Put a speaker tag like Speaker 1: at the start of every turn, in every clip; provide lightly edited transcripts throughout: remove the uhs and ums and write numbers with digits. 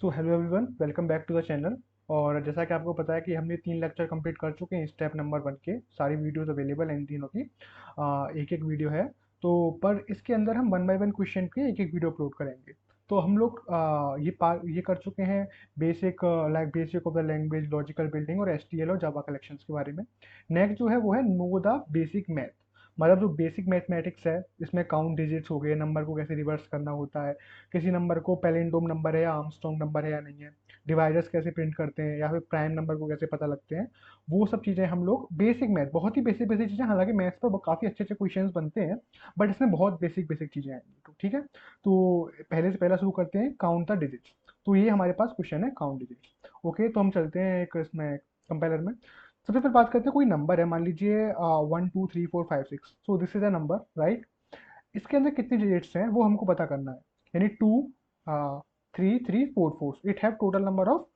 Speaker 1: So hello everyone, welcome back to the channel. और जैसा कि आपको पता है कि हमने 3 लेक्चर कंप्लीट कर चुके हैं स्टेप नंबर 1 के। सारी वीडियोस अवेलेबल हैं इन तीनों की। एक एक वीडियो है। तो पर इसके अंदर हम 1 बाय 1 क्वेश्चन के एक एक वीडियो अपलोड करेंगे। तो हम लोग ये कर चुके हैं basic, like basic of the language, logical building और एसटीएल और जावा कलेक्शंस के बारे में। नेक्स्ट जो है वो है नो द बेसिक मैथ। मतलब जो बेसिक मैथमेटिक्स है, इसमें काउंट डिजिट्स हो गए, नंबर को कैसे रिवर्स करना होता है, किसी नंबर को पैलिंड्रोम नंबर है या आर्मस्ट्रॉन्ग नंबर है या नहीं है, डिवाइडर्स कैसे प्रिंट करते हैं या फिर प्राइम नंबर को कैसे पता लगते हैं। वो सब चीज़ें हम लोग बेसिक मैथ, बहुत ही बेसिक बेसिक चीज़ें, हालांकि मैथ्स पर काफ़ी अच्छे अच्छे क्वेश्चंस बनते हैं, बट इसमें बहुत बेसिक बेसिक चीज़ें आएंगी। तो ठीक है, तो पहले से पहला शुरू करते हैं, काउंट द डिजिट्स। तो ये हमारे पास क्वेश्चन है, काउंट डिजिट्स। ओके, तो हम चलते हैं एक इसमें कंपाइलर में। सबसे पहले बात करते हैं, कोई नंबर है, मान लीजिए 1 2 3 4 5 6। So this is a number, right. इसके अंदर कितने डिजिट्स हैं वो हमको पता करना है। यानी 2 3 3 4 4, it have total number of,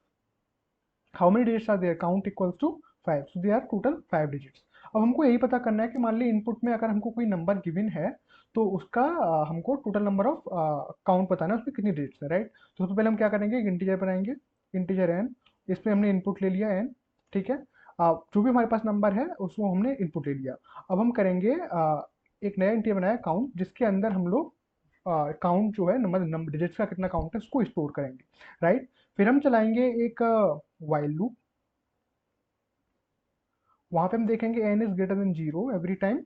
Speaker 1: how many digits are there, count equals to 5, so they are total 5 digits. अब हमको यही पता करना है कि मान ली इनपुट में अगर हमको कोई नंबर गिवन है, तो उसका हमको टोटल नंबर ऑफ काउंट बताना है, उसमें कितनी डिजिट्स है, राइट। तो सबसे पहले हम क्या करेंगे, एक इंटीजर बनाएंगे, इंटीजर एन। इसमें हमने इनपुट ले लिया एन, ठीक है। जो भी हमारे पास नंबर है उसको हमने इनपुट ले लिया। अब हम करेंगे एक नया इंटीजर बनाया काउंट, जिसके अंदर हम लोग काउंट जो है, नंबर डिजिट्स का कितना काउंट है उसको स्टोर करेंगे, राइट। फिर हम चलाएंगे एक वाइल लूप। वहां पे हम देखेंगे n is greater than 0 every time,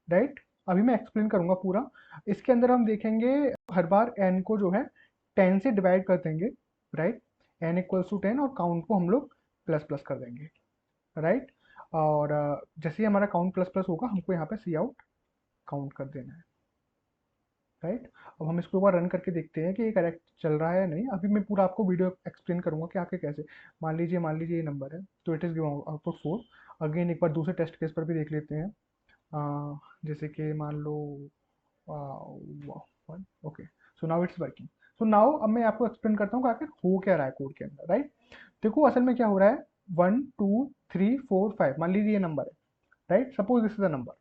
Speaker 1: right. अभी मैं एक्सप्लेन करूंगा पूरा। इसके अंदर हम देखेंगे हर बार एन को जो है 10 से डिवाइड कर देंगे, राइट। एन इक्वल्स टू 10 और काउंट को हम लोग प्लस प्लस कर देंगे, राइट। और जैसे ही हमारा काउंट प्लस प्लस होगा, हमको यहाँ पे सी आउट काउंट कर देना है, राइट। अब हम इसको एक बार रन करके देखते हैं कि ये करेक्ट चल रहा है या नहीं। अभी मैं पूरा आपको वीडियो एक्सप्लेन करूंगा कि आके कैसे। मान लीजिए ये नंबर है, तो it is given output 4। Again एक बार दूसरे टेस्ट केस पर भी देख लेते हैं। जैसे कि मान लो 1। Okay, so now it's working. So now अब मैं आपको एक्सप्लेन करता हूँ कि आखिर हो क्या रहा है कोड के अंदर, राइट। देखो असल में क्या हो रहा है, 1 2 3 4 5, मान लीजिए ये नंबर है, right. Suppose this is a number.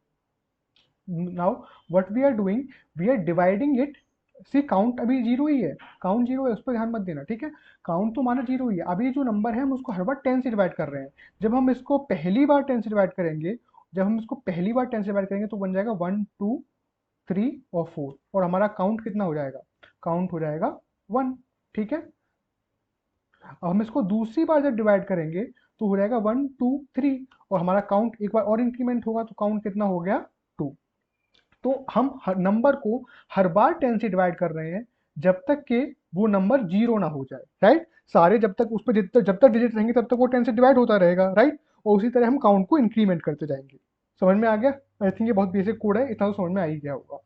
Speaker 1: Now what we are doing, we are dividing it. See count अभी जीरो ही है, काउंट जीरो है, उस पर ध्यान मत देना, ठीक है। काउंट तो माना जीरो ही है। अभी जो नंबर है हम उसको हर बार 10 से डिवाइड कर रहे हैं। जब हम इसको पहली बार 10 से डिवाइड करेंगे, तो बन जाएगा 1 2 3 और 4, और हमारा काउंट कितना हो जाएगा, काउंट हो जाएगा 1, ठीक है। अब हम इसको दूसरी बार जब डिवाइड करेंगे, तो हो जाएगा 1 2 3, और हमारा काउंट एक बार और इंक्रीमेंट होगा, तो काउंट कितना हो गया, 2। तो हम हर नंबर को हर बार 10 से डिवाइड कर रहे हैं, जब तक कि वो नंबर जीरो ना हो जाए, राइट। सारे जब तक उस पर जब तक डिजिट रहेंगे तब तक वो 10 से डिवाइड होता रहेगा, राइट। और उसी तरह हम काउंट को इंक्रीमेंट करते जाएंगे। समझ में आ गया? आई थिंक ये बहुत बेसिक कोड है, इतना तो समझ में आ ही गया होगा।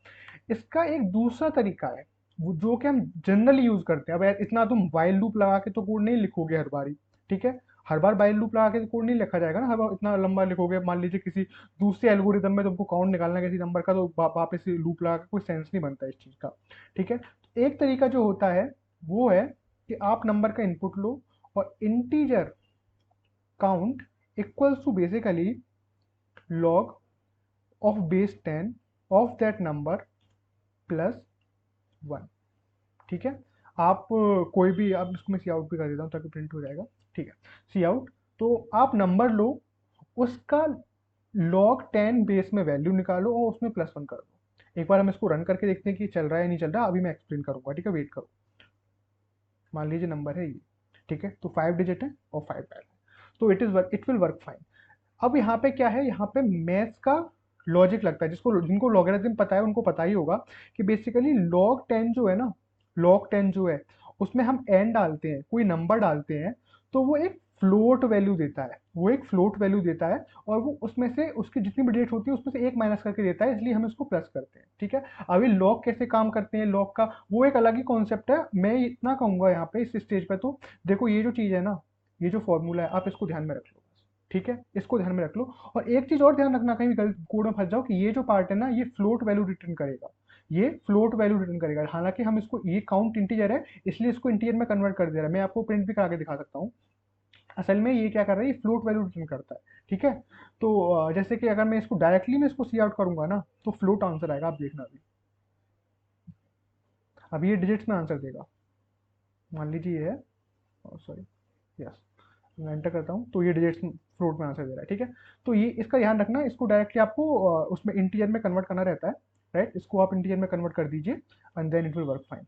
Speaker 1: इसका एक दूसरा तरीका है, जो कि हम जनरली यूज करते हैं। अब यार इतना तुम वाइल लूप लगा के तो कोड नहीं लिखोगे हर बारी, ठीक है। हर बार वाइल लूप लगा के कोड नहीं लिखा जाएगा ना, हर बार इतना लंबा लिखोगे। मान लीजिए किसी दूसरे एल्गोरिदम में तुमको काउंट निकालना है किसी नंबर का, तो वापस से लूप लगा के कोई सेंस नहीं बनता इस चीज़ का, ठीक है। एक तरीका जो होता है वो है कि आप नंबर का इनपुट लो, और integer count equals to basically log of base 10 of that number plus 1, ठीक है। आप कोई भी, आप इसको मैं सी आउट भी कर देता हूँ ताकि प्रिंट हो जाएगा, ठीक है। सी आउट, तो आप नंबर लो, उसका log 10 बेस में वैल्यू निकालो और उसमें +1 कर दो। एक बार हम इसको रन करके देखते हैं कि चल रहा है या नहीं चल रहा। अभी मैं एक्सप्लेन करूंगा, ठीक है, वेट करो। मान लीजिए नंबर है ये, ठीक है, तो 5 डिजिट है और 5 पैर है, तो इट विल वर्क फाइन। अब यहाँ पे क्या है, यहाँ पे मैथ्स का लॉजिक लगता है। जिनको लॉगरिथम पता है उनको पता ही होगा कि बेसिकली log 10 जो है ना, log 10 जो है, उसमें हम n डालते हैं, कोई नंबर डालते हैं, तो वो एक फ्लोट वैल्यू देता है, और वो उसमें से उसकी जितनी भी डेट होती है उसमें से एक माइनस करके देता है, इसलिए हम इसको प्लस करते हैं, ठीक है। अभी लॉग कैसे काम करते हैं, लॉग का वो एक अलग ही कॉन्सेप्ट है। मैं इतना कहूंगा यहाँ पे इस स्टेज पे, तो देखो ये जो चीज़ है ना, ये जो फॉर्मूला है, आप इसको ध्यान में रख लो, ठीक है, इसको ध्यान में रख लो। और एक चीज और ध्यान रखना, कहीं गलत कोड में फंस जाओ, कि ये जो पार्ट है ना, ये फ्लोट वैल्यू रिटर्न करेगा, हालांकि हम इसको, ये काउंट इंटीजर है इसलिए इसको इंटीजर में कन्वर्ट कर दे रहा है। मैं आपको प्रिंट भी करा के दिखा सकता हूँ। असल में ये क्या कर रहा है, ये फ्लोट वैल्यू रिटर्न करता है, ठीक है। तो जैसे कि अगर मैं इसको डायरेक्टली मैं इसको सी आउट करूंगा ना, तो फ्लोट आंसर आएगा, आप देखना। अभी ये डिजिट्स में आंसर देगा। मान लीजिए ये है सॉरी, यस, मैं एंटर करता हूँ तो ये डिजिट्स फ्लोट में आंसर दे रहा है, ठीक है। तो ये इसका ध्यान रखना, इसको डायरेक्टली आपको उसमें इंटीजर में कन्वर्ट करना रहता है, राइट। इसको आप इंटीजर में कन्वर्ट कर दीजिए and then it will work fine,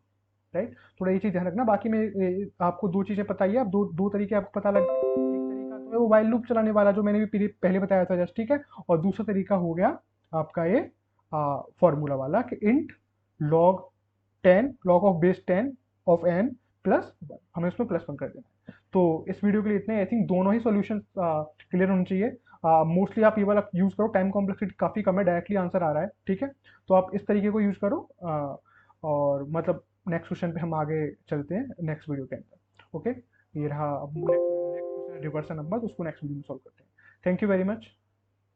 Speaker 1: right. थोड़ा ये चीज़ ध्यान रखना। बाकी में आपको दो चीज़ें पता ही है, आप दो दो तरीके आपको पता लग गए। एक तरीका तो है वो वाइल लूप चलाने वाला जो मैंने भी पहले बताया था जस्ट, ठीक है। और दूसरा तरीका हो गया आपका ये फॉर्मूला वाला कि int log 10 log of base 10 of n plus one, हमें उसमें प्लस वन कर देना है। तो इस वीडियो के लिए इतने, आई थिंक दोनों ही सॉल्यूशन क्लियर होने चाहिए। मोस्टली आप ये वाला यूज़ करो, टाइम कॉम्प्लेक्सिटी काफ़ी कम है, डायरेक्टली आंसर आ रहा है, ठीक है। तो आप इस तरीके को यूज़ करो, और मतलब नेक्स्ट क्वेश्चन पे हम आगे चलते हैं नेक्स्ट वीडियो के अंदर, ओके। ये रहा अब नेक्स्ट क्वेश्चन रिवर्सल नंबर, उसको नेक्स्ट वीडियो में सॉल्व करते हैं। Thank you very much.